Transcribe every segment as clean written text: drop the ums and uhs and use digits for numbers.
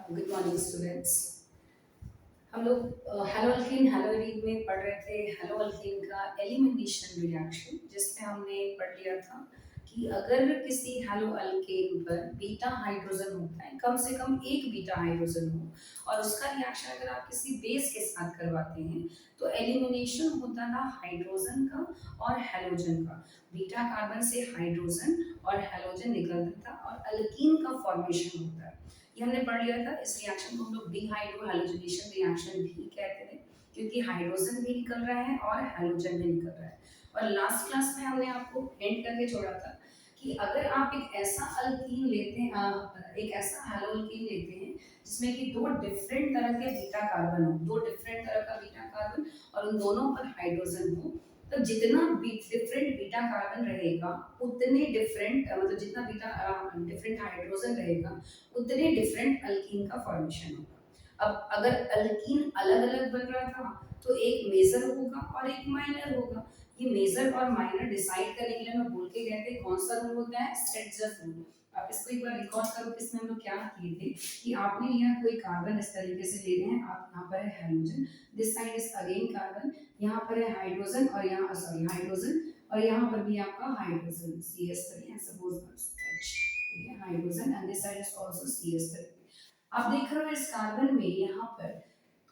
Good morning students. हम लोग हेलोअल्कीन हैलोइड में पढ़ रहे थे हेलोअल्कीन का एलिमिनेशन रिएक्शन, जिसमें हमने पढ़ लिया था कि अगर किसी हेलोअल्केन पर बीटा हाइड्रोजन होता है, कम से कम एक बीटा हाइड्रोजन हो और उसका रिएक्शन अगर आप किसी बेस के साथ करवाते हैं तो एलिमिनेशन होता था हाइड्रोजन का और हेलोजन का। बीटा कार्बन से हाइड्रोजन और हेलोजन निकलता था और अल्कीन का फॉर्मेशन होता है। ये हमने पढ़ लिया था। इस रिएक्शन को हम लोग डिहाइड्रोहैलोजिनेशन रिएक्शन भी कहते थे, क्योंकि हाइड्रोजन भी निकल रहा है और हैलोजन भी निकल रहा है। और लास्ट क्लास में हमने आपको हिंट करके छोड़ा था कि अगर आप एक ऐसा अल्कीन लेते हैं, एक ऐसा हैलोअल्कीन लेते हैं जिसमें कि दो डिफरेंट तरह के बीटा कार्बन हो, दो डिफरेंट तरह का बीटा कार्बन और उन दोनों पर हाइड्रोजन हो, तो जितना डिफरेंट बीटा कार्बन रहेगा उतने डिफरेंट मतलब जितना बीटा डिफरेंट हाइड्रोजन रहेगा उतने डिफरेंट अल्कीन का फॉर्मेशन होगा। अब अगर अल्कीन अलग अलग बन रहा था तो एक मेजर होगा और एक माइनर होगा। ये मेजर और माइनर डिसाइड करने के लिए मैं बोल के गए थे कौन सा रूल होता है, स्टेटजर रूल। आप इसको एक बार रिकॉर्ड करो कि इसमें हम लोग क्या किए थे कि आपने लिया कोई कार्बन इस तरीके से ले रहे हैं, आप यहाँ पर है halogen, this side is again carbon, यहाँ पर है हाइड्रोजन और यहाँ सॉरी हाइड्रोजन और यहाँ पर भी आपका हाइड्रोजन CH3 है सपोज H, ठीक है, hydrogen and this side is also CH3। आप देख रहे हो इस कार्बन में यहाँ पर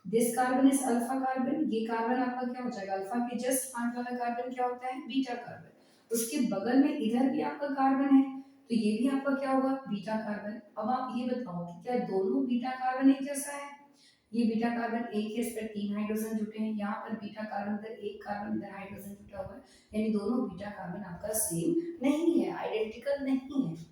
this carbon is alpha carbon, ये कार्बन आपका क्या हो जाएगा, अल्फा के जस्ट फ्रंट वाला कार्बन क्या होता है, बीटा कार्बन। उसके बगल में इधर भी आपका कार्बन है तो ये भी आपका क्या होगा, बीटा कार्बन। अब आप ये बताओ कि क्या दोनों बीटा कार्बन एक जैसा है। ये बीटा कार्बन एक है, इस पर तीन हाइड्रोजन जुटे हैं, यहाँ पर बीटा कार्बन इधर एक कार्बन इधर हाइड्रोजन जुटा हुआ है, यानी दोनों बीटा कार्बन आपका सेम नहीं है, आइडेंटिकल नहीं है।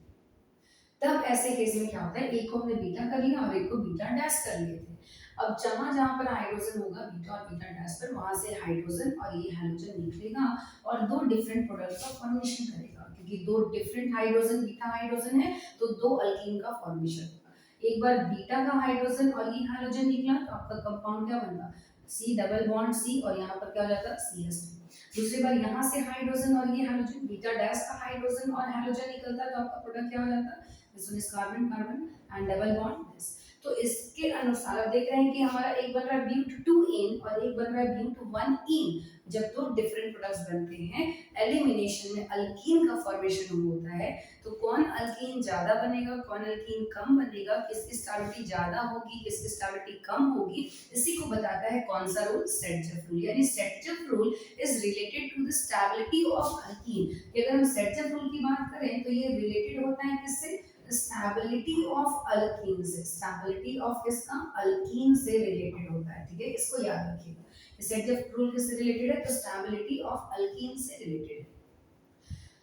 तब ऐसे केस में क्या होता है, एक को हमने बीटा कर लिया और एक को बीटा डैश कर लिए थे। अब जहां जहां पर हाइड्रोजन होगा बीटा और बीटा डैश पर, वहां से हाइड्रोजन और ये हैलोजन निकलेगा और दो डिफरेंट प्रोडक्ट्स का फॉर्मेशन करेगा, क्योंकि दो डिफरेंट हाइड्रोजन बीटा हाइड्रोजन है तो दो अल्कीन का फॉर्मेशन होगा। एक बार बीटा का हाइड्रोजन और ये हैलोजन निकला तो आपका कंपाउंड क्या बनता, C डबल बॉन्ड C और यहाँ पर क्या हो जाता CH2। दूसरी बार यहाँ से हाइड्रोजन और ये हैलोजन, बीटा डैश का हाइड्रोजन और हैलोजन निकलता तो आपका प्रोडक्ट क्या हो जाता, this one is carbon carbon and double bond this. तो इसके अनुसार आप देख रहे हैं कि हमारा एक बन रहा है ब्यूट 2 इन और एक बन रहा है ब्यूट 1 इन। जब दो डिफरेंट प्रोडक्ट्स बनते हैं एलिमिनेशन में अल्कीन का फॉर्मेशन होता है, तो कौन अल्कीन ज्यादा बनेगा कौन अल्कीन कम बनेगा, किसकी स्टेबिलिटी ज्यादा होगी किसकी स्टेबिलिटी कम होगी, इसी को बताता है कौन सा रूल, सेटजेफ रूल। यानी Saytzeff rule is related to the stability of alkene. अगर हम सेटजेफ रूल की बात करें तो ये रिलेटेड होता है किससे, स्टेबिलिटी ऑफ अल्कीन से, स्टेबिलिटी ऑफ किसका, अल्कीन से रिलेटेड होता है। ठीक है, इसको याद रखिएगा। सेटजेफ रूल किससे रिलेटेड है, तो स्टेबिलिटी ऑफ अल्कीन से रिलेटेड है।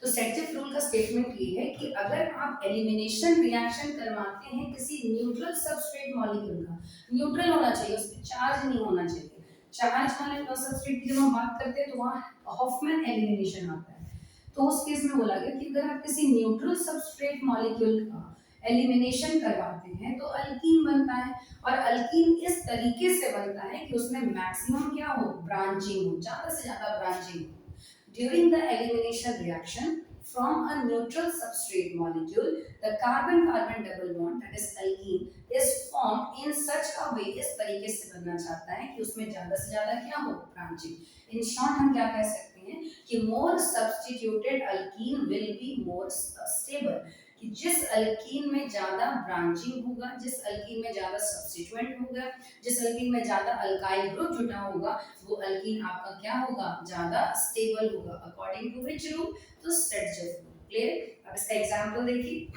तो सेटजेफ रूल का स्टेटमेंट ये है कि अगर आप एलिमिनेशन रिएक्शन करवाते हैं किसी न्यूट्रल सबस्ट्रेट मॉलिक्यूल का, न्यूट्रल होना चाहिए, उस पर चार्ज नहीं होना चाहिए। चार्ज वाले सबस्ट्रेट की जब हम बात करते हैं तो वहां हॉफमैन एलिमिनेशन आता है। तो उस केस में बोला गया कि अगर आप किसी न्यूट्रल सबस्ट्रेट मॉलिक्यूल का एलिमिनेशन करवाते हैं तो अल्कीन बनता है, और अल्कीन इस तरीके से बनता है कि उसमें मैक्सिमम क्या हो, ब्रांचिंग हो, ज्यादा से ज्यादा ब्रांचिंग हो। During the elimination reaction from a neutral substrate molecule, the carbon-carbon double bond, that is alkene, is formed in such a way, इस तरीके से बनना चाहता है कि उसमें ज्यादा से ज्यादा क्या हो, ब्रांचिंग। In short हम क्या कह सकते हैं कि more substituted alkene will be more stable, कि जिस अल्कीन में ज्यादा ब्रांचिंग होगा, जिस अल्कीन में ज्यादा सब्स्टिट्यूएंट होगा, जिस अल्कीन में ज्यादा अल्काइल ग्रुप जुटा होगा, वो अल्कीन आपका क्या होगा, ज्यादा स्टेबल होगा। अकॉर्डिंग टू व्हिच रूल, तो सेटजेफ रूल। क्लियर। अब इसका एग्जांपल देखिए,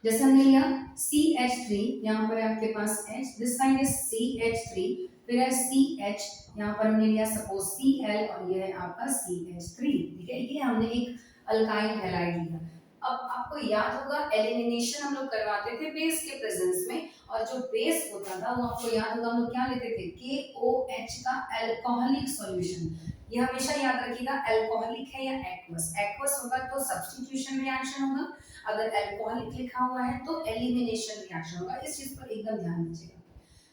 जैसे हमने लिया CH3, यहाँ पर आपके पास H, this side is CH3, फिर है CH, यहाँ पर हमने लिया सपोज Cl और ये है आपका CH3। ठीक है, ये हमने एक अल्काइल हैलाइड लिया। अब आपको याद होगा एलिमिनेशन हम लोग करवाते थे बेस के प्रेजेंस में, और जो बेस होता था वो आपको याद होगा हम लोग क्या लेते थे, KOH का अल्कोहलिक सॉल्यूशन। ये हमेशा याद रखिएगा, अल्कोहलिक है या एक्वस। एक्वस होगा तो सब्स्टिट्यूशन रिएक्शन होगा, अगर अल्कोहलिक लिखा हुआ है तो एलिमिनेशन रिएक्शन होगा। इस चीज पर एकदम ध्यान दीजिएगा।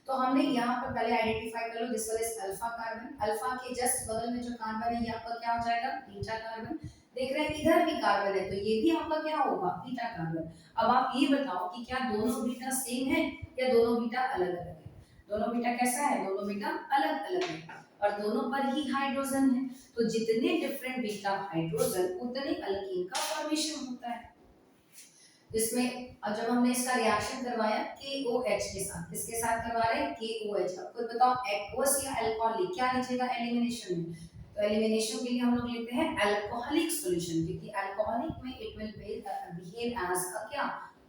तो हमने यहाँ पर पहले आइडेंटिफाई कर लो, this one is alpha carbon. Alpha के जस्ट बगल में जो कार्बन है ये आपका क्या हो जाएगा, बीटा कार्बन। देख रहे हैं इधर भी कार्बन है, तो ये भी आपका क्या होगा, बीटा कार्बन। अब आप ये बताओ कि क्या दोनों बीटा सेम है या दोनों बीटा अलग अलग है। दोनों बीटा कैसा है, दोनों बीटा अलग अलग है और दोनों पर ही हाइड्रोजन है। तो जितने डिफरेंट बीटा हाइड्रोजन उतने अल्कीन का फॉर्मेशन होता है। इसमें अब जब हमने इसका रिएक्शन करवाया KOH के साथ, किसके साथ करवा रहे हैं, KOH। अब खुद बताओ एक्वस या अल्कोहलिक क्या लिखेगा एलिमिनेशन में, तो एलिमिनेशन के लिए हम लोग लेते हैं अल्कोहलिक सॉल्यूशन, क्योंकि अल्कोहलिक में it will behave as a क्या,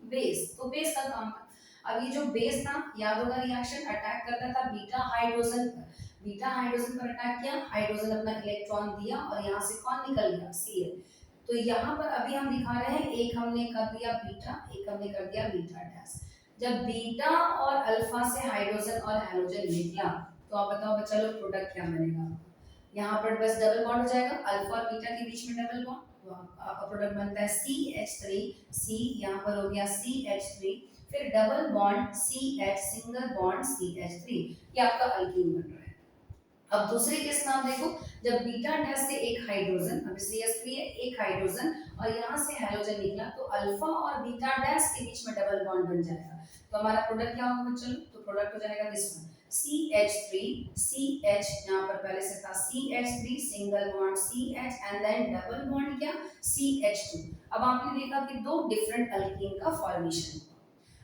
बेस, तो बेस का काम था। अब ये जो बेस था, याद होगा रिएक्शन अटैक करता था बीटा हाइड्रोजन पर, बीटा हाइड्रोजन पर अटैक किया, हाइड्रोजन अपना इलेक्ट्रॉन दिया और यहाँ से कौन निकल गया, Cl। तो यहाँ पर अभी हम दिखा रहे हैं, एक हमने कर दिया बीटा, एक हमने कर दिया बीटा डैश। जब बीटा और अल्फा से हाइड्रोजन और हैलोजन निकला, तो आप बताओ बच्चा लोग प्रोडक्ट क्या बनेगा। यहाँ पर बस डबल बॉन्ड हो जाएगा, अल्फा और बीटा के बीच में डबल बॉन्ड, तो आपका प्रोडक्ट बनता है CH3, C यहाँ पर हो गया CH3, फिर double bond CH, single bond CH3, ये आपका अल्कीन बन रहा है। अब दूसरे केस में आप देखो, जब बीटा डैश से एक हाइड्रोजन, अब CH3 है, एक हाइड्रोजन और यहाँ से हैलोजन निकला, तो अल्फा और बीटा डैश के बीच में डबल बॉन्ड बन जाएगा। तो हमारा प्रोडक्ट क्या होगा बच्चों, तो प्रोडक्ट हो जाएगा दिस वन, CH3 CH, यहाँ पर पहले से था CH3 single bond CH and then double bond क्या, CH2। अब आपने देखा कि दो डिफरेंट अल्कीन का फॉर्मेशन।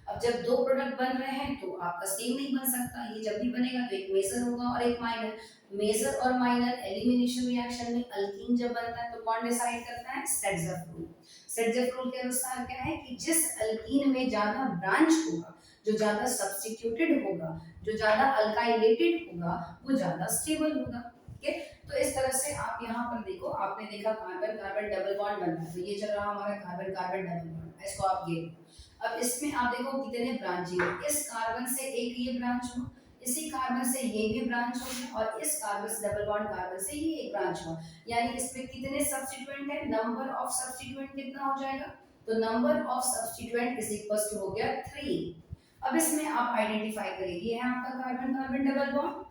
अब जब दो प्रोडक्ट बन रहे हैं तो आपका सेम नहीं बन सकता, ये जब भी बनेगा तो एक मेजर होगा और एक माइनर। मेजर और माइनर एलिमिनेशन रिएक्शन में अल्कीन जब बनता है तो कौन डिसाइड करता है, सेट्ज़ेफ रूल। सेट्ज़ेफ रूल के अनुसार क्या है कि जिस अल्कीन में ज्यादा ब्रांच होगा, जो ज्यादा सब्स्टिट्यूटेड होगा, जो ज्यादा अल्काइलेटेड होगा, वो ज्यादा स्टेबल होगा। ठीक है, तो इस तरह से आप यहाँ पर देखो, आपने देखा कार्बन कार्बन डबल बॉन्ड बनता है, तो ये चल रहा हमारा कार्बन कार्बन डबल बॉन्ड, इसको आप ये। अब इसमें आप देखो कितने ब्रांचिंग है, इस कार्बन से एक ये ब्रांच हुआ, इसी कार्बन से ये भी ब्रांच हो गया और इस कार्बन से डबल बॉन्ड कार्बन से ये एक ब्रांच हुआ। यानी इसमें कितने सब्स्टिट्यूएंट है, नंबर ऑफ सब्स्टिट्यूएंट कितना हो जाएगा, तो number of substituent is equal to हो गया 3। अब इसमें आप आइडेंटिफाई करिए, ये है आपका कार्बन कार्बन डबल बॉन्ड।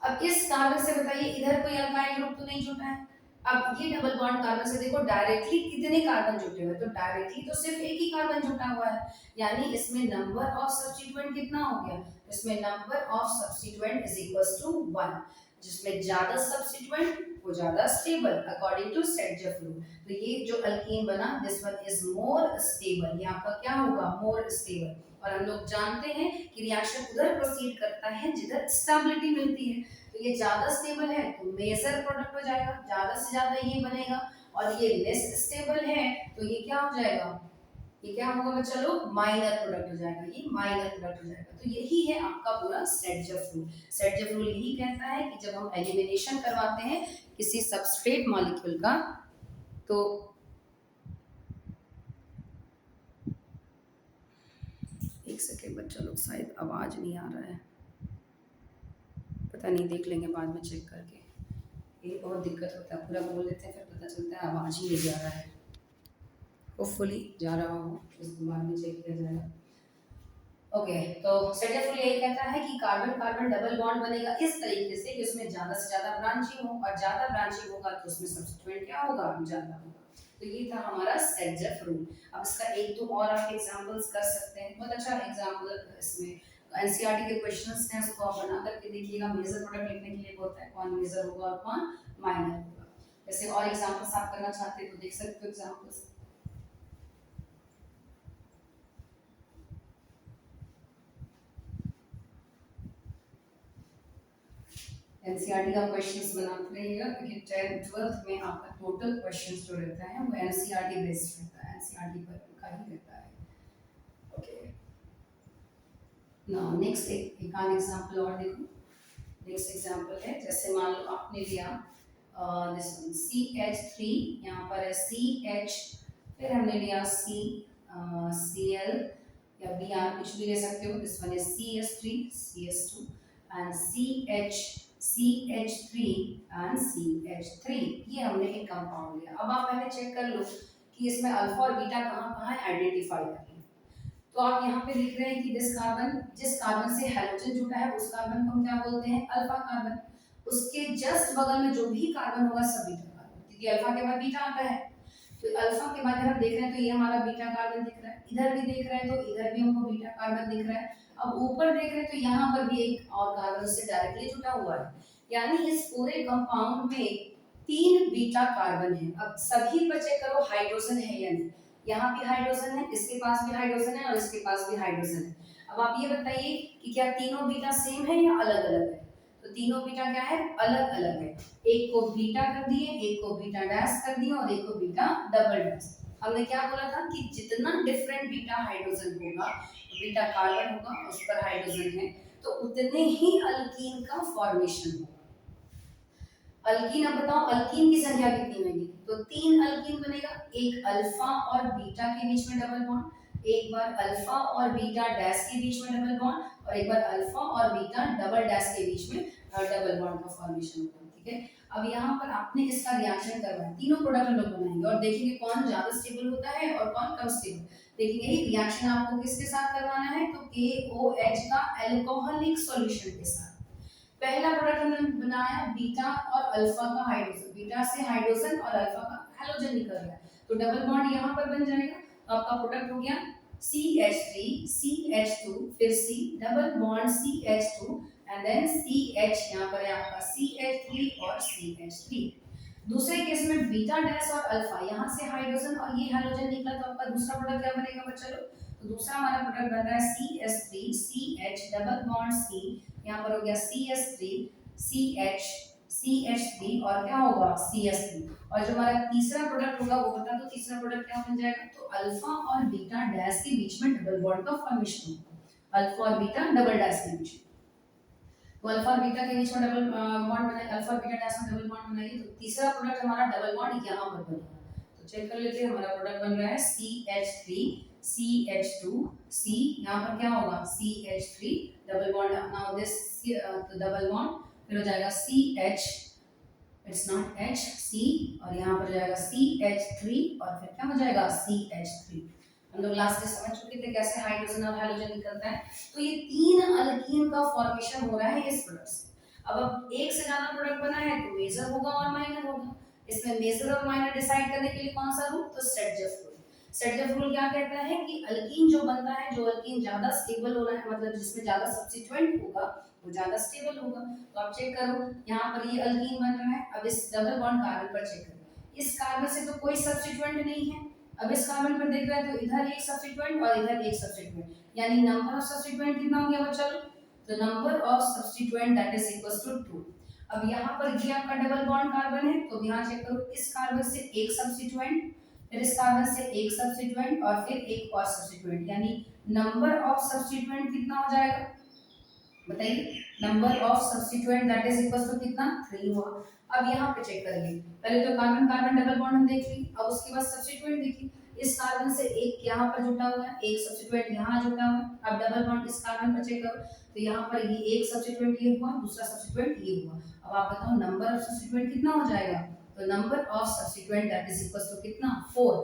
अब इस कार्बन से बताइए इधर कोई अल्काइल ग्रुप तो नहीं जुटा है। अब ये डबल बॉन्ड कार्बन से देखो डायरेक्टली कितने कार्बन जुटे हुए, तो डायरेक्टली तो सिर्फ एक ही कार्बन जुटा हुआ है, यानी इसमें नंबर ऑफ सब्स्टिट्यूएंट कितना हो गया, इसमें number of substituent is equals to 1। जिसमें ज्यादा सब्स्टिट्यूएंट वो ज्यादा stable according to Saytzeff rule. तो ये जो अल्कीन बना, this one is more stable, ये आपका क्या होगा, मोर स्टेबल। और हम लोग जानते हैं कि रिएक्शन उधर प्रोसीड करता है जिधर स्टेबिलिटी मिलती है, तो ये ज्यादा स्टेबल है तो मेजर प्रोडक्ट हो जाएगा, ज्यादा से ज्यादा ये बनेगा। और ये लेस स्टेबल है तो ये क्या हो जाएगा, ये क्या होगा बच्चा लोग, माइनर प्रोडक्ट हो जाएगा, ये माइनर प्रोडक्ट हो जाएगा। तो यही है आपका पूरा सेट्ज़ेफ रूल। सेट्ज़ेफ रूल यही कहता है कि जब हम एलिमिनेशन करवाते हैं किसी सबस्ट्रेट मॉलिक्यूल का, तो एक सेकेंड बच्चा लोग, शायद आवाज नहीं आ रहा है, पता नहीं, देख लेंगे बाद में चेक करके। ये बहुत दिक्कत होता है, पूरा बोल देते हैं फिर पता चलता है आवाज ही नहीं जा रहा है। होपफुली जा रहा हो, इसको बाद में चेक किया जाएगा। ओके, तो सेट्ज़ेफ रूल यही कहता है कि कार्बन कार्बन डबल बॉन्ड बनेगा इस तरीके से कि उसमें ज्यादा से ज्यादा ब्रांचिंग हो, और ज्यादा ब्रांचिंग होगा तो उसमें सब्स्टिट्यूएंट क्या होगा, ज्यादा होगा। तो ये था हमारा सेट्ज़ेफ रूल। अब इसका एक दो और आप एग्जांपल्स कर सकते हैं, बहुत अच्छा एग्जांपल इसमें एनसीईआरटी के क्वेश्चंस हैं, उसको आप बना करके देखिएगा। मेजर प्रोडक्ट लिखने के लिए होता है कौन मेजर होगा और कौन माइनर होगा। जैसे और एग्जांपल्स आप करना चाहते हैं तो देख सकते हो एग्जांपल्स। एनसीईआरटी का क्वेश्चंस बनाते रहिएगा, क्योंकि 10th 12th में आपका टोटल क्वेश्चंस जो रहता है वो एनसीईआरटी बेस्ड रहता है, एनसीईआरटी पर का ही रहता है। ओके, नाउ नेक्स्ट एक आध एग्जांपल और देखो। नेक्स्ट एग्जांपल है, जैसे मान लो आपने लिया दिस वन CH3, यहाँ पर है CH, फिर हमने लिया Cl या Br, कुछ भी ले सकते हो। This one is CS3 CS2 and CH3 and CH3, ये हमने एक कंपाउंड लिया। अब आप पहले चेक कर लो कि इसमें अल्फा और बीटा कहाँ कहाँ है, आइडेंटिफाई कर लें। तो आप यहाँ पे लिख रहे हैं कि जिस कार्बन से हैलोजन जुटा है उस कार्बन को हम क्या बोलते हैं, अल्फा कार्बन। उसके जस्ट बगल में जो भी कार्बन होगा सब बीटा कार्बन। क्योंकि अल्फा के बाद बीटा आता है। तो अल्फा के बाद हम देख रहे हैं तो ये हमारा बीटा कार्बन दिख रहा है, इधर भी देख रहे हैं तो इधर भी हमको बीटा कार्बन दिख रहा है। अब ऊपर देख रहे हैं तो यहाँ पर भी एक और कार्बन से डायरेक्टली जुड़ा हुआ है, यानी इस पूरे कंपाउंड में 3 बीटा कार्बन है। अब सभी पर चेक करो हाइड्रोजन है या नहीं, यहाँ भी हाइड्रोजन है, इसके पास भी हाइड्रोजन है और इसके पास भी हाइड्रोजन है। अब आप ये बताइए कि क्या तीनों बीटा सेम है या अलग अलग है? तो तीनों बीटा क्या है, अलग अलग है। एक को बीटा कर दिए, एक को बीटा डैश कर दिए और एक को बीटा डबल डैश। हमने क्या बोला था कि जितना डिफरेंट बीटा हाइड्रोजन होगा, बीटा कार्बन होगा उस पर हाइड्रोजन है, तो उतने ही अल्कीन का फॉर्मेशन होगा। अल्कीन, अब बताओ अल्कीन की संख्या कितनी होगी? तो 3 अल्कीन बनेगा, एक अल्फा और बीटा के बीच में डबल बॉन्ड, एक बार अल्फा और बीटा डैश के बीच में डबल बॉन्ड और एक बार अल्फा और बीटा डबल डैश के बीच में डबल बॉन्ड का फॉर्मेशन होगा। ठीक है, अब यहाँ पर आपने इसका रिएक्शन करवाया, तीनों प्रोडक्ट हम लोग बनाएंगे और देखेंगे कौन ज्यादा स्टेबल होता है और कौन कम स्टेबल। देखेंगे रिएक्शन आपको किसके साथ करवाना है, तो KOH का अल्कोहलिक सॉल्यूशन के साथ। पहला प्रोडक्ट हमने बनाया बीटा और अल्फा का हाइड्रोजन, बीटा से हाइड्रोजन और अल्फा का हैलोजन निकल गया, तो डबल बॉन्ड यहाँ पर बन जाएगा। तो आपका प्रोडक्ट हो गया CH3 CH2 फिर C double bond CH2 and then CH, यहाँ पर है आपका CH3 और CH3। दूसरे केस में बीटा डैश और अल्फा, यहाँ से हाइड्रोजन और ये हैलोजन निकला, तो आपका दूसरा प्रोडक्ट क्या बनेगा बच्चा लोग? तो दूसरा हमारा प्रोडक्ट बन रहा है CH3 CH double bond C, यहाँ पर हो गया CH3 CH CH3 और क्या होगा CH3। और जो हमारा तीसरा प्रोडक्ट होगा वो बता दो, तीसरा प्रोडक्ट क्या बन जाएगा? तो अल्फा और बीटा डैश के बीच में डबल बॉन्ड का फॉर्मेशन होगा, अल्फा और बीटा डबल डैश के बीच में। तो अल्फा और बीटा के बीच में डबल बॉन्ड बनाए, अल्फा और बीटा डैश में डबल बॉन्ड बनाएंगे, तो तीसरा प्रोडक्ट हमारा डबल बॉन्ड यहाँ पर बनेगा। तो चेक कर लेते हैं, हमारा प्रोडक्ट बन रहा है CH3 CH2 C, यहाँ पर क्या होगा CH3 double bond, now this तो डबल बॉन्ड, फिर हो जाएगा CH, it's not H C, और यहाँ पर जाएगा CH3 और फिर क्या हो जाएगा CH3। हम लोग लास्ट में समझ चुके थे कैसे हाइड्रोजन और हैलोजन निकलता है। तो ये 3 अल्कीन का फॉर्मेशन हो रहा है इस प्रोडक्ट से। अब एक से ज्यादा प्रोडक्ट बना है तो मेजर होगा और माइनर होगा। इसमें मेजर और माइनर डिसाइड करने के लिए कौन सा रूल? तो सेटजेफ रूल। सेटजेफ रूल क्या कहता है कि अल्कीन जो बनता है, जो अल्कीन ज्यादा स्टेबल हो रहा है, मतलब जिसमें ज्यादा सब्स्टिट्यूएंट होगा वो ज्यादा स्टेबल होगा। तो आप चेक करो, यहाँ पर ये अल्कीन बन रहा है, अब इस डबल बॉन्ड कार्बन पर चेक करो, इस कार्बन से तो कोई सब्स्टिट्यूएंट नहीं है। अब इस कार्बन पर देख रहे हैं तो इधर एक सब्स्टिट्यूएंट और इधर एक सब्स्टिट्यूएंट, यानी नंबर ऑफ सब्स्टिट्यूएंट कितना हो गया बच्चा लोग? तो number of substituent that is equals to 2। अब यहाँ पर ये आपका डबल बॉन्ड कार्बन है, तो यहाँ चेक करो, इस कार्बन से एक सब्स्टिट्यूएंट, फिर इस कार्बन से एक सब्स्टिट्यूएंट और फिर एक और सब्स्टिट्यूएंट, यानी नंबर ऑफ सब्स्टिट्यूएंट कितना हो जाएगा बताइए? Number of substituent that is equals to कितना? 3 हुआ। अब यहाँ पे चेक करेंगे, पहले तो कार्बन कार्बन डबल बॉन्ड हम देख ली, अब उसके बाद सब्स्टिट्यूएंट देखिए, इस कार्बन से एक यहाँ पर जुटा हुआ है, एक सब्स्टिट्यूएंट यहाँ जुटा हुआ है। अब डबल बॉन्ड इस कार्बन पर चेक करो, तो यहाँ पर ये एक सब्स्टिट्यूएंट ये हुआ, दूसरा सब्स्टिट्यूएंट ये हुआ। अब आप बताओ नंबर ऑफ सब्स्टिट्यूएंट कितना हो जाएगा? तो number of substituent that is equals to कितना? 4।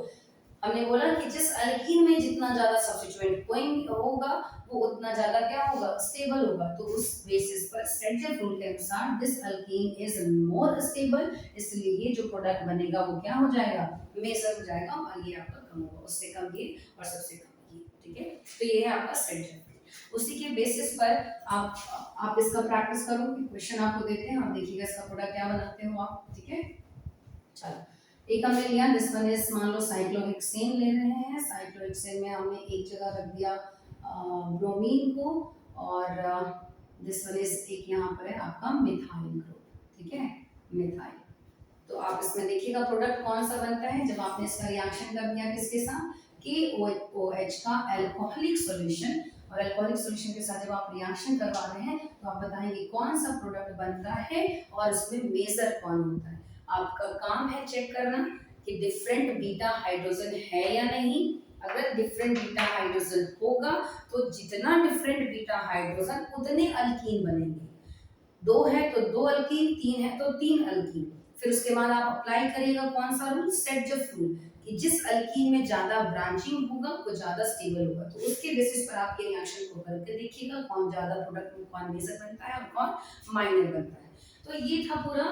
हमने बोला कि जिस अल्कीन में जितना ज्यादा सब्स्टिट्यूएंट कोई होगा वो उतना ज्यादा क्या होगा? स्टेबल होगा। तो उस बेसिस पर सेटजेफ रूल के अनुसार this alkene is more stable, इसलिए ये जो प्रोडक्ट बनेगा वो क्या हो जाएगा? मेजर हो जाएगा और ये आपका कम होगा, उससे कम ये और सबसे कम ये। ठीक है, तो ये है आपका सेटजेफ। उसी के बेसिस पर आप इसका प्रैक्टिस करो, क्वेश्चन आपको देते हैं, आप देखिएगा इसका प्रोडक्ट क्या बनाते हो आप। ठीक है, चलो एक हमने लिया, दिस वन इज, मान लो साइक्लोहेक्सेन ले रहे हैं, साइक्लोहेक्सेन में हमने एक जगह रख दिया ब्रोमीन को और दिस वन इज एक यहाँ पर है आपका मिथाइल ग्रुप। ठीक है, मिथाइल। तो आप इसमें देखिएगा प्रोडक्ट कौन सा बनता है जब आपने इसका रिएक्शन कर दिया किसके साथ? KOH का अल्कोहलिक सॉल्यूशन, और अल्कोहलिक सॉल्यूशन के साथ जब आप रिएक्शन करवा रहे हैं तो आप बताएंगे कौन सा प्रोडक्ट बनता है और इसमें मेजर कौन होता है। आपका काम है चेक करना कि डिफरेंट बीटा हाइड्रोजन है या नहीं। अगर डिफरेंट बीटा हाइड्रोजन होगा तो जितना डिफरेंट बीटा हाइड्रोजन उतने अल्कीन बनेंगे। 2 है तो 2 अल्कीन, 3 है तो 3 अल्कीन। फिर उसके बाद आप अप्लाई करिएगा कौन सा रूल? सेटजेफ रूल, कि जिस अल्कीन में ज्यादा ब्रांचिंग होगा वो ज्यादा स्टेबल होगा। तो उसके बेसिस पर आपके रिएक्शन को करके देखिएगा कौन ज्यादा प्रोडक्ट में कौन मेजर बनता है और कौन माइनर बनता है। तो ये था पूरा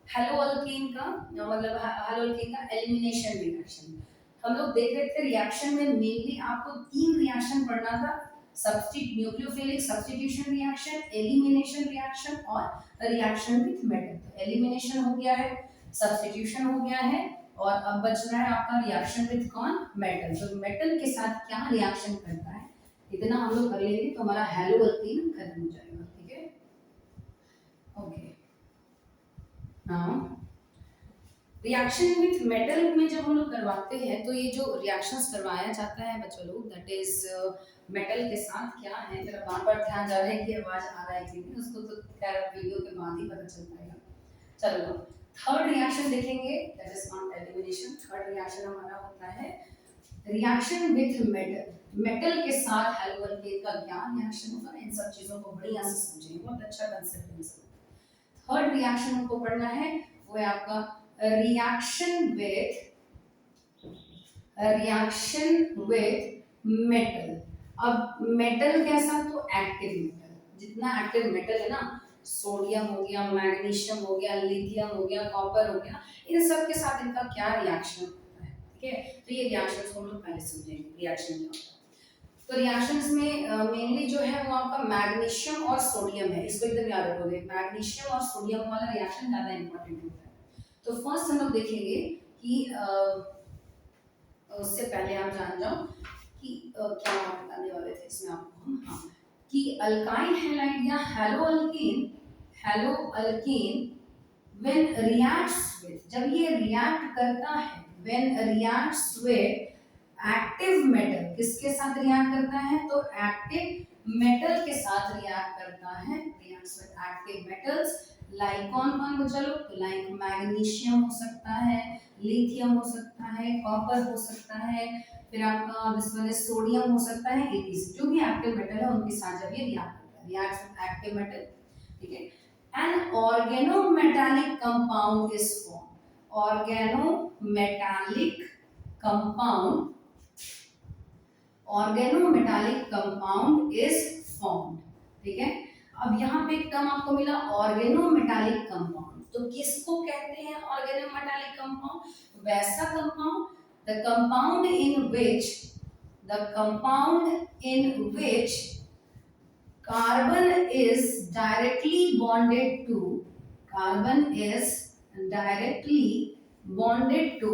हेलो अल्केन का मतलब हेलो अल्केन का एलिमिनेशन रिएक्शन। हम लोग देख रहे थे रिएक्शन में मेनली आपको तीन रिएक्शन पढ़ना था, सब्स्टिट nucleophilic substitution reaction, elimination reaction और रिएक्शन विथ मेटल। तो एलिमिनेशन हो गया है, सब्स्टिट्यूशन हो गया है और अब बच रहा है आपका रिएक्शन विथ कौन, मेटल। तो मेटल के साथ क्या रिएक्शन करता है इतना हम लोग कर लेंगे तो हमारा हेलो अल्केन खत्म हो जाएगा। ठीक है, ओके। हाँ, रिएक्शन विथ मेटल में जब हम लोग करवाते हैं तो ये जो रिएक्शंस करवाया जाता है बच्चों लोग, दैट इज मेटल के साथ क्या है, मेरा बार बार ध्यान जा रहा है कि आवाज आ रहा है कि नहीं, उसको तो खैर वीडियो के बाद ही पता चल पाएगा। चलो थर्ड रिएक्शन देखेंगे, that is not elimination. Third reaction हमारा होता है रिएक्शन विथ मेटल। मेटल के साथ हेलो अल्केन का क्या रिएक्शन होगा, इन सब चीजों को बढ़िया से समझेंगे, बहुत अच्छा कंसेप्ट है। थर्ड रिएक्शन हमको पढ़ना है वो है आपका रिएक्शन विथ मेटल। अब मेटल कैसा, तो एक्टिव मेटल, जितना एक्टिव मेटल है ना, सोडियम हो गया, मैग्नीशियम हो गया, लिथियम हो गया, कॉपर हो गया, इन सब के साथ इनका क्या रिएक्शन होता है। ठीक है, तो ये रिएक्शंस को हम लोग पहले समझेंगे, रिएक्शन क्या होता है। तो रिएक्शंस में मेनली जो है वो आपका मैग्नीशियम और सोडियम है, इसको एकदम याद रखोगे, मैग्नीशियम और सोडियम वाला रिएक्शन ज्यादा इंपॉर्टेंट होता है। तो फर्स्ट हम लोग देखेंगे कि उससे पहले आप जान जाओ कि क्या हम बताने वाले थे इसमें आपको हम, हाँ, कि अल्काइल हैलाइड या hello alkane when reacts with, जब ये रिएक्ट करता है, when reacts with active metal, किसके साथ रिएक्ट करता है, तो एक्टिव मेटल के साथ रिएक्ट करता है, reacts with active metals. Like कौन कौन बचा लो, तो लाइक मैग्नीशियम हो सकता है, लिथियम हो सकता है, कॉपर हो सकता है, फिर आपका दिस वन इज सोडियम हो सकता है, एटीज, जो भी एक्टिव मेटल है उनके साथ जब ये रिएक्ट करता है, रिएक्ट्स विद एक्टिव मेटल। ठीक है, an organometallic compound is formed, organometallic compound, organometallic compound is formed। ठीक है, अब यहाँ पे एक टर्म आपको मिला ऑर्गेनोमेटालिक कंपाउंड, तो किसको कहते हैं ऑर्गेनोमेटालिक कंपाउंड, वैसा compound, the compound in which, the compound in which carbon is directly bonded to, carbon is directly bonded to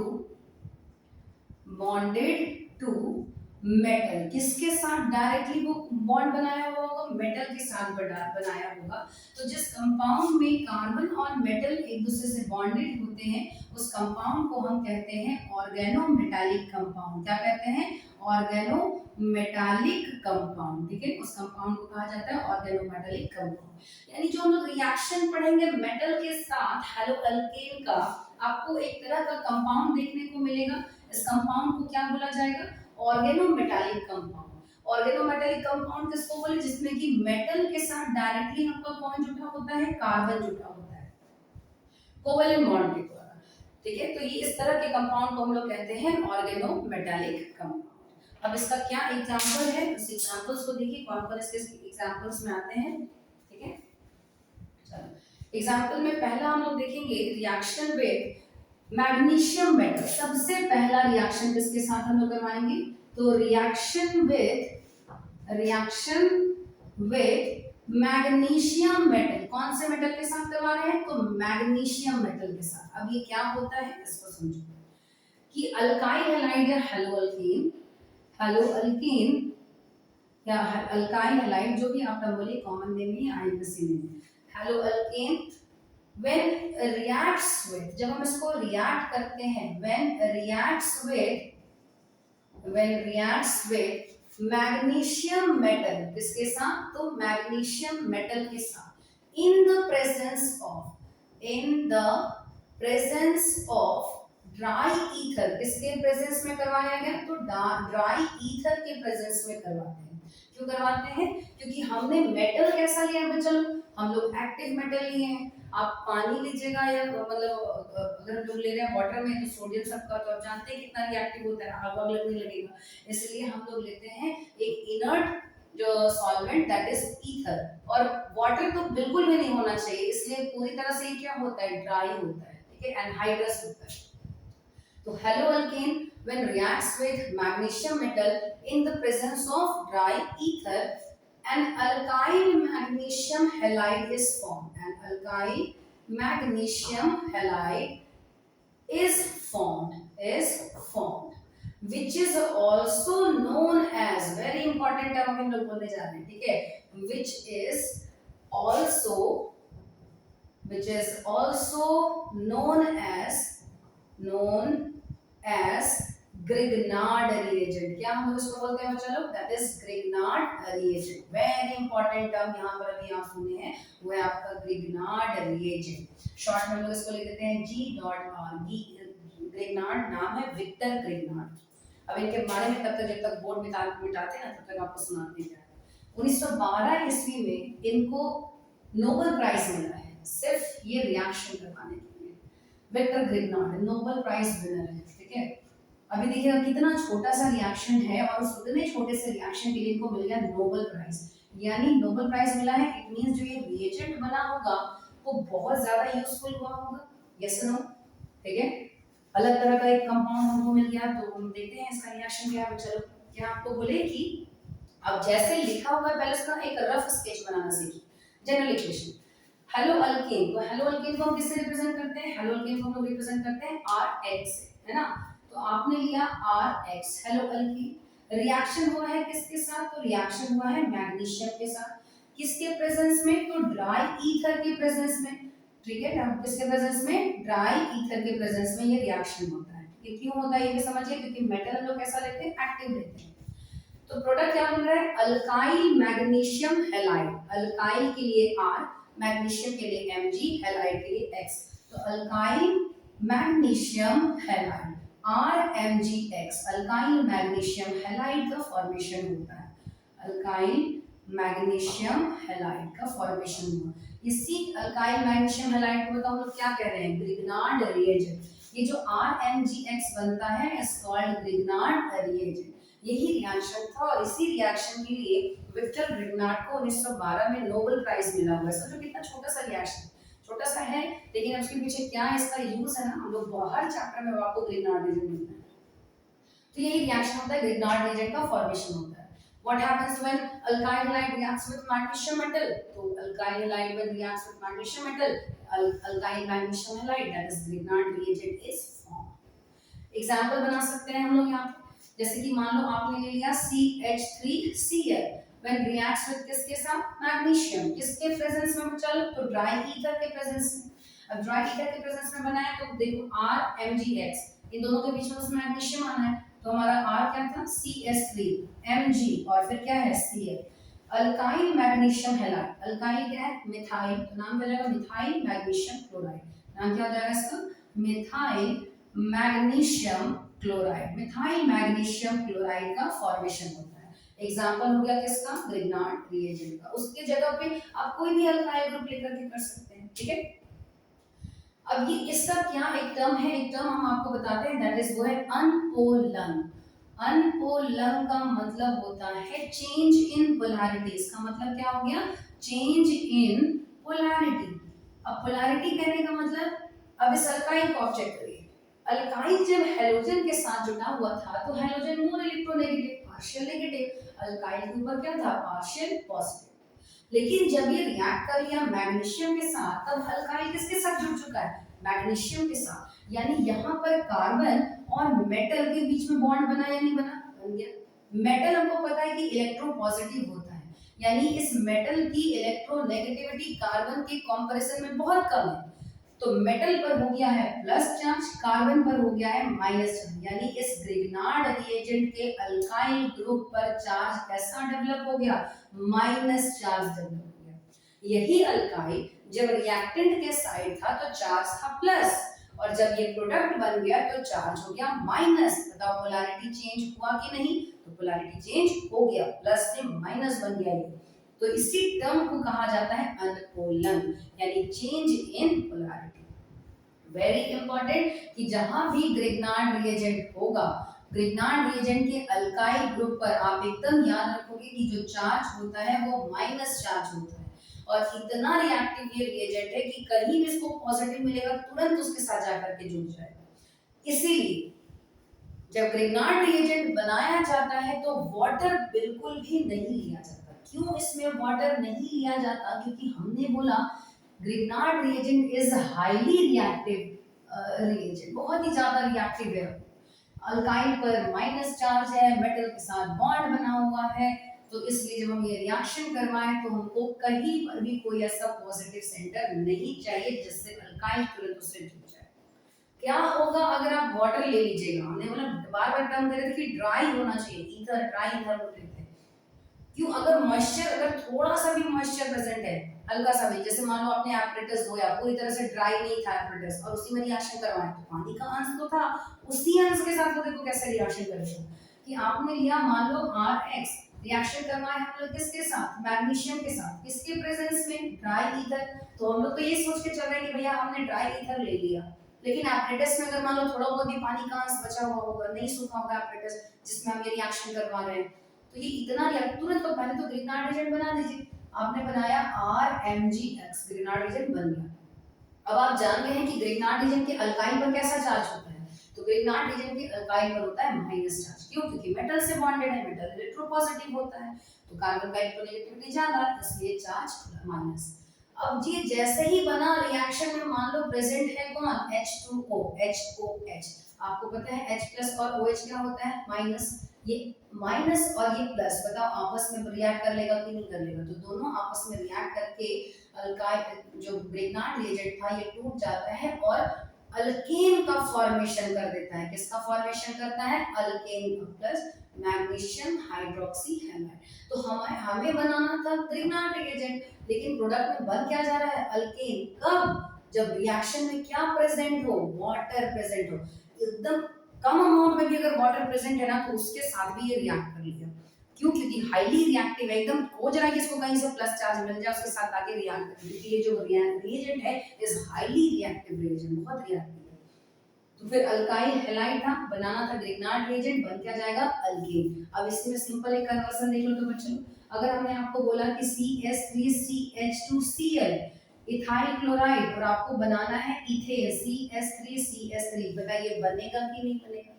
metal, किसके साथ डायरेक्टली वो बॉन्ड बनाया हुआ होगा, मेटल के साथ बनाया होगा। तो जिस कंपाउंड में कार्बन और मेटल एक दूसरे से बॉन्डेड होते हैं उस कंपाउंड को हम कहते हैं ऑर्गेनोमेटालिक कंपाउंड। क्या कहते हैं, ऑर्गेनोमेटालिक कंपाउंड। ठीक है, उस कंपाउंड को कहा जाता है ऑर्गेनोमेटालिक कंपाउंड। यानी जो हम लोग रिएक्शन पढ़ेंगे मेटल के साथ हेलो अल्केन का, आपको एक तरह का कंपाउंड देखने को मिलेगा। इस कंपाउंड को क्या बोला जाएगा, ऑर्गेनोमेटालिक कंपाउंड। ऑर्गेनोमेटालिक कंपाउंड किसको बोले, जिसमें कि मेटल के साथ डायरेक्टली आपका कौन जुड़ा होता है, कार्बन जुड़ा होता है कोवेलेंट बॉन्ड के द्वारा। ठीक है, तो ये इस तरह के कंपाउंड को हम लोग कहते हैं ऑर्गेनोमेटालिक कंपाउंड। अब इसका क्या एग्जांपल है, उस एग्जांपल्स को देखिए कौन कौन इसके एग्जांपल्स में आते हैं। ठीक है, चलो एग्जांपल में पहला हम लोग देखेंगे रिएक्शन विद मैग्नीशियम मेटल। सबसे पहला रिएक्शन किसके साथ हम लोग करवाएंगे, तो रिएक्शन विद मैग्नीशियम मेटल। कौन से मेटल के साथ करवा रहे हैं, तो मैग्नीशियम मेटल के साथ। अब ये क्या होता है इसको समझो कि अल्काइल हैलाइड या हेलो अल्केन या अल्काइल हैलाइड, जो भी आप बोलिए, common name he IPC name, hello alkane when reacts with, जब हम इसको रिएक्ट करते हैं, when reacts with magnesium metal, किसके साथ, तो मैग्नीशियम मेटल के साथ, in the presence of dry ether, किसके प्रेजेंस में करवाया गया, तो ड्राई ईथर के प्रेजेंस में करवाते हैं। क्यों करवाते हैं, क्योंकि हमने मेटल कैसा लिया है, चलो हम लोग एक्टिव मेटल लिए हैं। आप पानी लीजिएगा या मतलब अगर हम लोग ले रहे हैं वाटर में, तो सोडियम सबका तो आप जानते हैं कितना रिएक्टिव होता है, आग लगने लगेगा। इसलिए हम लोग लेते हैं एक इनर्ट जो सॉल्वेंट दैट इज ईथर, और वाटर तो बिल्कुल भी नहीं होना चाहिए, इसलिए पूरी तरह से क्या होता है, ड्राई होता है, ठीक है, एनहाइड्रस होता है। तो haloalkane when reacts with magnesium metal in the presence of dry ether, an alkyl magnesium halide is formed. An alkyl magnesium halide is formed, which is also known as, very important term हम लोग बोलने जा रहे हैं, ठीक है, also which is also known as Grignard reagent. क्या हम लोग इसको बोलते हैं बच्चा लोग, that is Grignard reagent. Very important term यहाँ पर अभी आप सुने हैं, वो है आपका Grignard reagent. शॉर्ट में हम लोग इसको लिख देते हैं G.R. Grignard नाम है विक्टर ग्रिग्नार्ड। अब इनके बारे में तब तक जब तक बोर्ड मिटाते हैं ना तब तक आपको सुनाते हैं। 1912 ईस्वी में इनको नोबेल प्राइज मिला है सिर्फ ये रिएक्शन करवाने के लिए। Victor Grignard Nobel prize winner है, ठीक है। अभी देखिएगा कितना छोटा सा रिएक्शन है और उस उतने छोटे से रिएक्शन के लिए इनको मिल गया नोबेल प्राइज। यानी नोबेल प्राइज मिला है, इट मींस जो ये रिएजेंट बना होगा वो बहुत ज्यादा यूजफुल हुआ होगा, यस नो, ठीक है। अलग तरह का एक कंपाउंड हमको मिल गया, तो हम देखते हैं इसका रिएक्शन क्या है। चलो क्या आपको बोले कि अब जैसे लिखा हुआ है पहले इसका एक रफ स्केच बनाना सीखिए। जनरल इक्वेशन हेलो अल्केन, तो हेलो अल्केन को हम किससे रिप्रेजेंट करते हैं, हेलो अल्केन को हम लोग रिप्रेजेंट करते हैं Rx से, है ना। तो आपने लिया Rx हेलो अल्केन, रिएक्शन हुआ है किसके साथ, तो रिएक्शन हुआ है मैग्नीशियम के साथ, किसके प्रेजेंस में, तो ड्राई ईथर के प्रेजेंस में, ठीक है ना। किसके प्रेजेंस में, ड्राई ईथर के प्रेजेंस में ये रिएक्शन होता है। ये क्यों होता है ये भी समझिए, क्योंकि मेटल हम लोग कैसा लेते हैं, एक्टिव लेते हैं। तो प्रोडक्ट क्या बन रहा है, अल्काइल मैग्नीशियम हैलाइड, अल्काइल के लिए R, मैग्नीशियम के लिए Mg, हैलाइड के लिए X। तो alkyl magnesium halide RMgX, alkyl magnesium halide का फॉर्मेशन होता है, अल्काइल मैग्नीशियम हैलाइड का फॉर्मेशन हुआ। इसी अल्काइल मैग्नीशियम हैलाइड को बताओ लोग क्या कह रहे हैं, ग्रिग्नार्ड रिएजेंट। ये जो RMgX बनता है इज कॉल्ड ग्रिग्नार्ड रिएजेंट। यही रिएक्शन था और इसी रिएक्शन के लिए विक्टर ग्रिग्नार्ड को 1912 में नोबेल प्राइज मिला हुआ है। समझो कितना छोटा सा रिएक्शन, छोटा सा है लेकिन उसके पीछे क्या है, इसका यूज है ना, हम लोग हर चैप्टर में आपको ग्रिग्नार्ड रिएजेंट मिलता है। तो यही रिएक्शन होता है, ग्रिग्नार्ड रिएजेंट का फॉर्मेशन होता है। What happens when alkyl halide reacts with magnesium metal? So alkyl halide when reacts with magnesium metal, alkyl magnesium halide, that is Grignard reagent is formed. Example बना सकते हैं हम लोग यहाँ पे, जैसे कि मान लो आपने ले लिया CH3Cl when reacts with किसके साथ, मैग्नीशियम, किसके प्रेजेंस में चल, तो ड्राई ईथर के प्रेजेंस में। अब ड्राई ईथर के प्रेजेंस में बनाया तो देखो RMgX, इन दोनों के बीच में उसमें मैग्नीशियम आना है, तो हमारा R क्या था, CS3 Mg और फिर क्या है Cl। Alkyl magnesium halide, alkyl क्या है, मिथाइल, तो नाम क्या जाएगा, मिथाइल मैग्नीशियम क्लोराइड। नाम क्या हो जाएगा इसका, methyl magnesium chloride. Methyl magnesium chloride का फॉर्मेशन होता है। एग्जांपल हो गया किसका, ग्रिग्नार्ड रिएजेंट का। उसके जगह पे आप कोई भी अल्काइल ग्रुप लेकर के कर सकते हैं, ठीक है। अब ये इसका क्या एक टर्म है, एक टर्म हम आपको बताते हैं, दैट इज वो है अनपोलन। अनपोलन का मतलब होता है चेंज इन पोलैरिटी। इसका मतलब क्या हो गया, चेंज इन पोलैरिटी। अब पोलैरिटी कहने का मतलब, अब इस अल्काइल को चेक करिए, अल्काइल जब हैलोजन के साथ जुड़ा हुआ था तो halogen more electronegative, partial negative, alkyl के ऊपर क्या था, पार्शियल पॉजिटिव। लेकिन जब ये रिएक्ट कर लिया मैग्नीशियम के साथ, तब अल्काइल किसके साथ जुड़ चुका है, मैग्नीशियम के साथ। यानी यहाँ पर कार्बन और मेटल के बीच में बॉन्ड बना या नहीं बना, बन गया। मेटल हमको पता है कि इलेक्ट्रोपॉजिटिव होता है, यानी इस मेटल की इलेक्ट्रोनेगेटिविटी कार्बन के कंपैरिजन में बहुत कम है। तो मेटल पर हो गया है प्लस चार्ज, कार्बन पर हो गया है माइनस चार्ज, यानी इस ग्रिग्नार्ड रिएजेंट के अल्काइल ग्रुप पर चार्ज कैसा डेवलप हो गया, माइनस चार्ज डेवलप हो गया। यही अल्काइल जब रिएक्टेंट के साइड था तो चार्ज था प्लस, और जब ये प्रोडक्ट बन गया तो चार्ज हो गया माइनस। बताओ पोलैरिटी चेंज हुआ कि नहीं, तो पोलैरिटी चेंज हो गया, प्लस से माइनस बन गया ये। तो इसी टर्म को कहा जाता है अनपोलन, यानी change in polarity. Very important कि जहां भी ग्रिग्नार्ड रिएजेंट होगा ग्रिग्नार्ड रिएजेंट के अल्काइल ग्रुप पर आप एकदम याद रखोगे कि जो चार्ज होता है वो माइनस चार्ज होता है, और इतना रिएक्टिव ये रिएजेंट है कि कहीं भी इसको पॉजिटिव मिलेगा तुरंत उसके साथ जाकर के जुड़ जाएगा। इसीलिए जब ग्रिग्नार्ड रिएजेंट बनाया जाता है तो वाटर बिल्कुल भी नहीं लिया जाता। क्यों इसमें वाटर नहीं लिया जाता? क्योंकि हमने बोला Grignard reagent is highly reactive reagent, बहुत ही ज्यादा रिएक्टिव है। अल्काइल पर माइनस चार्ज है, मेटल के साथ बॉन्ड बना हुआ है, तो इसलिए जब हम ये रिएक्शन करवाएं तो हमको कहीं पर भी कोई ऐसा पॉजिटिव सेंटर नहीं चाहिए जिससे अल्काइल तुरंत उससे जुड़ जाए। क्या होगा अगर आप वाटर ले लीजिएगा? हमने बोला बार बार टर्म करे थे कि ड्राई होना चाहिए, ईथर ड्राई ईथर बोलते थे। क्यों? अगर मॉइस्चर, अगर थोड़ा सा भी मॉइस्चर प्रेजेंट है, हल्का सा भी, जैसे मान लो आपने एपरेटस धोया, पूरी तरह से ड्राई नहीं था एपरेटस और उसी में रिएक्शन करवाया, तो पानी का अंश तो था, उसी अंश के साथ तो देखो कैसे रिएक्शन करेगा कि आपने लिया मान लो Rx, रिएक्शन करवाया हम लोग किसके साथ? मैग्नीशियम के साथ, किसके प्रेजेंस में? Dry ether. तो हम लोग तो ये सोच के चल रहे हैं कि भैया हमने ड्राई ईथर ले लिया, लेकिन एपरेटस में अगर मान लो थोड़ा बहुत भी पानी का अंश बचा हुआ होगा, नहीं सूखा होगा एपरेटस जिसमें हम ये रिएक्शन करवा रहे हैं, तो ये इतना तुरंत, तो पहले तो ग्रिग्नार्ड रिएजेंट बना दीजिए। आपने बनाया RMgX, ग्रिग्नार्ड रिएजेंट बन गया। अब आप जान गए हैं कि ग्रिग्नार्ड रिएजेंट के अल्काइल पर कैसा चार्ज होता है, तो ग्रिग्नार्ड रिएजेंट के अल्काइल पर होता है माइनस चार्ज। क्यों? क्योंकि मेटल से बॉन्डेड है, मेटल इलेक्ट्रोपॉजिटिव होता है, तो कार्बन का इलेक्ट्रोनेगेटिविटी ज्यादा, इसलिए चार्ज माइनस। अब ये जैसे ही बना, रिएक्शन में मान लो प्रेजेंट है कौन? H2O, HOH। आपको पता है H प्लस और OH क्या होता है? माइनस। ये माइनस और ये प्लस, बताओ आपस में रिएक्ट कर लेगा कि नहीं कर लेगा? तो दोनों आपस में रिएक्ट करके अल्काइल जो ग्रिग्नार्ड रिएजेंट था ये टूट जाता है और अल्केन का फॉर्मेशन कर देता है। किसका फॉर्मेशन करता है? अल्केन का, प्लस मैग्नीशियम हाइड्रोक्सी हैलाइड। तो हमें बनाना था ग्रिग्नार्ड रिएजेंट, लेकिन प्रोडक्ट में बन क्या जा रहा है? अल्केन। कब? जब रिएक्शन में क्या प्रेजेंट हो? वाटर प्रेजेंट हो। एकदम कम अमाउंट में भी अगर वाटर प्रेजेंट है ना तो उसके साथ भी ये रिएक्ट कर लिया। क्यों? क्योंकि हाईली रिएक्टिव है, एकदम खोज रहा है कि इसको कहीं से प्लस चार्ज मिल जाए उसके साथ आके रिएक्ट करे, क्योंकि ये जो रिएजेंट है इज हाईली रिएक्टिव रिएजेंट, बहुत रिएक्टिव है। तो फिर अल्काइल हैलाइड था, बनाना था ग्रिग्नार्ड रिएजेंट, बन क्या जाएगा? अल्केन। अब इसमें सिंपल एक कन्वर्जन देख लो तो बच्चों, अगर हमने आपको बोला कि CH3CH2Cl इथाइल क्लोराइड और आपको बनाना है इथेन CH3CH3, बताइए बनेगा कि नहीं बनेगा?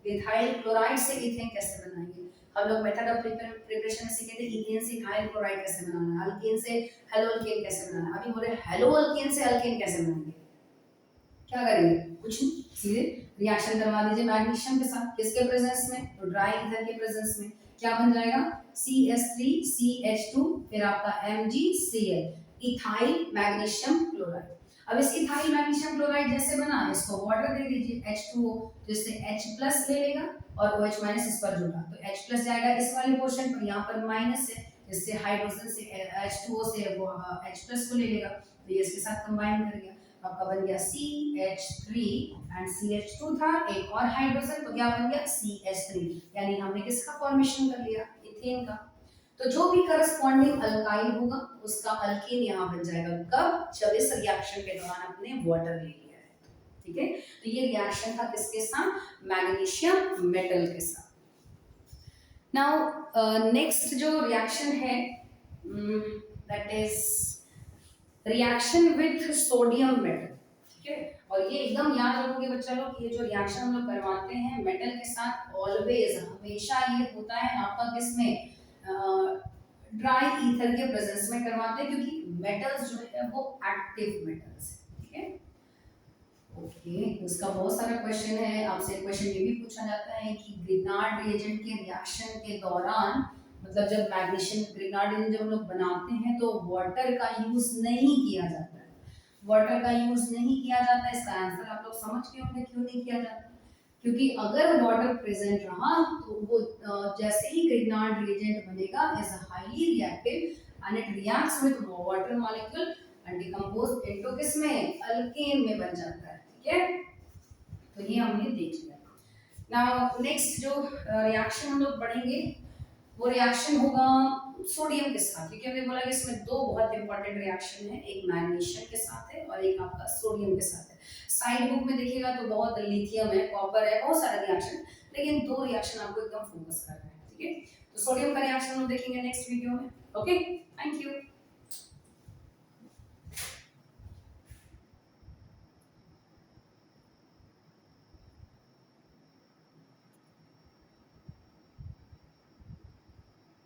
इथाइल क्लोराइड से इथेन कैसे बनाएंगे? हम लोग मेथड ऑफ प्रिपरेशन में सीखे थे इथेन से इथाइल क्लोराइड कैसे बनाना है, अल्केन से हेलोअल्केन कैसे बनाना है। अभी बोले हेलोअल्केन से अल्केन कैसे बनाएंगे? क्या करेंगे? कुछ नहीं, सीधे रिएक्शन करवा दीजिए मैग्नीशियम के साथ, किसके प्रेजेंस में? तो ड्राई ईथर के प्रेजेंस में। क्या बन जाएगा? CH3CH2, फिर आपका MgCl, इथाइल मैग्नीशियम क्लोराइड। अब इस इथाइल मैग्नीशियम क्लोराइड जैसे बना, इसको वाटर दे दीजिए H2O, तो इससे H प्लस ले लेगा और OH माइनस इस पर जुड़ा, तो H प्लस जाएगा इस वाले पोर्शन पर, यहाँ पर माइनस है, इससे हाइड्रोजन से H2O से वो H प्लस को ले लेगा, तो ये इसके साथ कंबाइन कर गया, आपका बन गया CH3 एंड CH2 था, एक और हाइड्रोजन, तो क्या बन गया? CH3, यानी हमने किसका फॉर्मेशन कर लिया? इथेन का। तो जो भी करस्पॉन्डिंग अल्काइल होगा उसका अल्केन यहाँ बन जाएगा। कब? जब इस रिएक्शन के दौरान आपने वाटर ले लिया है, ठीक है। तो ये रिएक्शन था किसके साथ? मैग्नीशियम मेटल के साथ। नाउ नेक्स्ट जो रिएक्शन है that is reaction with sodium metal, ठीक है। और ये एकदम याद रखोगे बच्चा लोग कि ये जो रिएक्शन हम लोग करवाते हैं मेटल के साथ, ऑलवेज हमेशा ये होता है आपका किसमें? ड्राई ईथर के प्रेजेंस में करवाते हैं, क्योंकि मेटल्स जो है वो एक्टिव मेटल्स है, ठीक है। ओके, उसका बहुत सारा क्वेश्चन है, आपसे क्वेश्चन ये भी पूछा जाता है कि ग्रिग्नार्ड रिएजेंट के रिएक्शन के दौरान, मतलब जब मैग्नीशियम ग्रिग्नार्ड रिएजेंट जब हम लोग बनाते हैं तो वाटर का यूज नहीं किया जाता है। वाटर का यूज नहीं किया जाता, इसका आंसर आप लोग समझ गए होंगे क्यों नहीं किया जाता। क्योंकि अगर वाटर प्रेजेंट रहा तो वो जैसे ही ग्रिग्नार्ड रिएजेंट बनेगा is highly reactive and it reacts with water molecule and decompose into किसमें? अल्केन में बन जाता है, ठीक है। तो ये हमने देख लिया। नाउ नेक्स्ट जो रिएक्शन हम लोग पढ़ेंगे वो रिएक्शन होगा सोडियम के साथ, क्योंकि हमने बोला कि इसमें दो बहुत इंपॉर्टेंट रिएक्शन है, एक मैग्नीशियम के साथ है और एक आपका सोडियम के साथ है। साइड बुक में देखिएगा तो बहुत लिथियम है, कॉपर है, बहुत सारे रिएक्शन, लेकिन दो रिएक्शन आपको एकदम फोकस करना है, ठीक है। तो सोडियम का रिएक्शन हम देखेंगे नेक्स्ट वीडियो में। Okay, thank you.